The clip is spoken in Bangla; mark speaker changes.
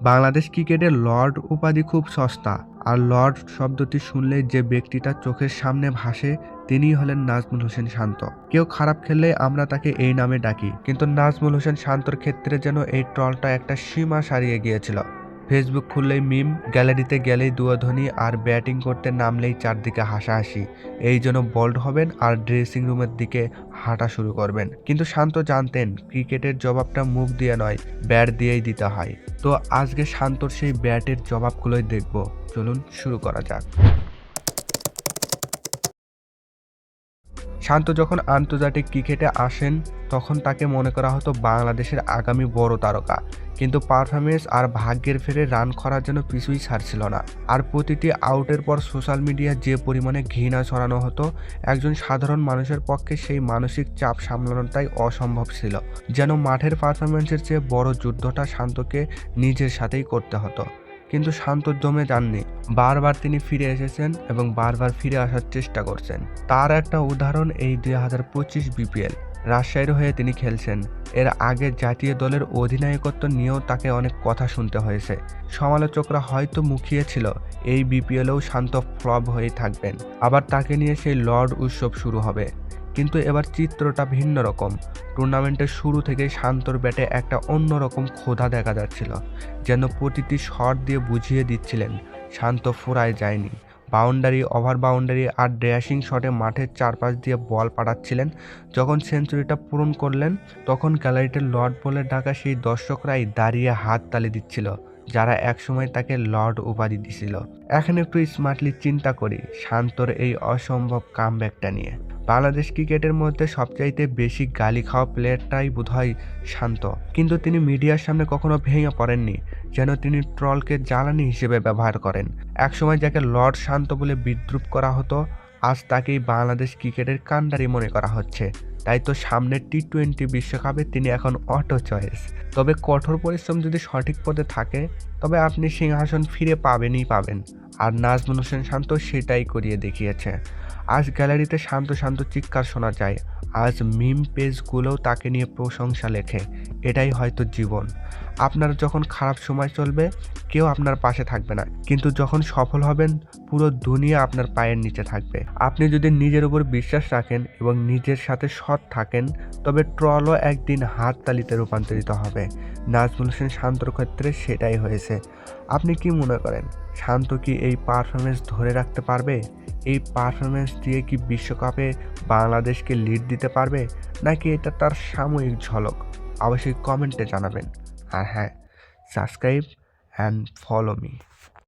Speaker 1: বাংলাদেশ ক্রিকেটে লর্ড উপাধি খুব সস্তা, আর লর্ড শব্দটি শুনলেই যে ব্যক্তিটা চোখের সামনে ভাসে তিনিই হলেন নাজমুল হোসেন শান্ত। কেউ খারাপ খেললে আমরা তাকে এই নামে ডাকি, কিন্তু নাজমুল হোসেন শান্তর ক্ষেত্রে যেন এই ট্রলটা একটা সীমা ছাড়িয়ে গিয়েছিল। ফেসবুক খুললেই মিম, গ্যালারিতে গেলেই দুয়াধ্বনি, আর ব্যাটিং করতে নামলেই চারদিকে হাসাহাসি। এই জন্য বোল্ড হবেন আর ড্রেসিং রুমের দিকে হাঁটা শুরু করবেন। কিন্তু শান্ত জানতেন ক্রিকেটের জবাবটা মুখ দিয়ে নয়, ব্যাট দিয়েই দিতে হয়। তো আজকে শান্তর সেই ব্যাটের জবাবগুলোই দেখব। চলুন শুরু করা যাক। শান্ত যখন আন্তর্জাতিক ক্রিকেটে আসেন তখন তাকে মনে করা হতো বাংলাদেশের আগামী বড় তারকা, কিন্তু পারফরমেন্স আর ভাগ্যের ফেরে রান করার জন্য পিছুই ছাড়ছিল না। আর প্রতিটি আউটের পর সোশ্যাল মিডিয়া যে পরিমাণে ঘৃণা ছড়ানো হতো, একজন সাধারণ মানুষের পক্ষে সেই মানসিক চাপ সামলানোটাই অসম্ভব ছিল। যেন মাঠের পারফরমেন্সের চেয়ে বড় যুদ্ধটা শান্তকে নিজের সাথেই করতে হতো। কিন্তু শান্ত জমে যাননি। বারবার তিনি ফিরে এসেছেন এবং বারবার ফিরে আসার চেষ্টা করছেন। তার একটা উদাহরণ এই 2025 বিপিএল। রাজশাহীর হয়ে তিনি খেলছেন। এর আগে জাতীয় দলের অধিনায়কত্ব নিয়েও তাকে অনেক কথা শুনতে হয়েছে। সমালোচকরা হয়তো মুখিয়েছিল এই বিপিএলেও শান্ত ফ্লপ হয়েই থাকবেন, আবার তাকে নিয়ে সেই লর্ড উৎসব শুরু হবে। কিন্তু এবার চিত্রটা ভিন্ন রকম। টুর্নামেন্টের শুরু থেকেই শান্তর ব্যাটে একটা অন্যরকম ক্ষোধা দেখা যাচ্ছিল, যেন প্রতিটি শট দিয়ে বুঝিয়ে দিচ্ছিলেন শান্ত ফুরায় যায়নি। বাউন্ডারি, ওভার বাউন্ডারি আর ড্যাশিং শটে মাঠের চারপাশ দিয়ে বল পাঠাচ্ছিলেন। যখন সেঞ্চুরিটা পূরণ করলেন তখন গ্যালারিতে লর্ড বলে ডাকা সেই দর্শকরাই দাঁড়িয়ে হাত তালি দিচ্ছিল, যারা একসময় তাকে লর্ড উপাধি দিছিল। এখন একটু স্মার্টলি চিন্তা করি শান্তর এই অসম্ভব কামব্যাকটা নিয়ে। বাংলাদেশ ক্রিকেটের মধ্যে সবচাইতে বেশি গালি খাওয়া প্লেয়ারটাই বোধহয় শান্ত, কিন্তু তিনি মিডিয়ার সামনে কখনো ভেঙে পড়েননি। যেন তিনি ট্রলকে জ্বালানি হিসেবে ব্যবহার করেন। একসময় যাকে লর্ড শান্ত বলে বিদ্রূপ করা হতো, আজ তাকেই বাংলাদেশ ক্রিকেটের কাণ্ডারি মনে করা হচ্ছে। তাই তো সামনের টি-20 বিশ্বকাপে তিনি এখন অটো চয়েস। তবে কঠোর পরিশ্রম যদি সঠিক পথে থাকে তবে আপনি সিংহাসন ফিরে পাবেনই পাবেন। আর নাজমুল হোসেন শান্ত সেটাই করিয়ে দেখিয়েছে। আজ গ্যালারিতে শান্ত শান্ত চিৎকার শোনা যায়, আজ মিম পেজগুলোও তাকে নিয়ে প্রশংসা লেখে। এটাই হয়তো জীবন। আপনার যখন খারাপ সময় চলবে কেউ আপনার পাশে থাকবে না, কিন্তু যখন সফল হবেন পুরো দুনিয়া আপনার পায়ের নিচে থাকবে। আপনি যদি নিজের উপর বিশ্বাস রাখেন এবং নিজের সাথে সৎ থাকেন তবে ট্রলও একদিন হাততালিতে রূপান্তরিত হবে। নাজমুল হোসেন শান্তর ক্ষেত্রে সেটাই হয়েছে। আপনি কি মনে করেন শান্ত কি এই পারফরমেন্স ধরে রাখতে পারবে? এই পারফরমেন্স দিয়ে কি বিশ্বকাপে বাংলাদেশকে লিড দিতে পারবে, নাকি এটা তার সাময়িক ঝলক? অবশ্যই কমেন্টে জানাবেন। আর হ্যাঁ, সাবস্ক্রাইব অ্যান্ড ফলো মি।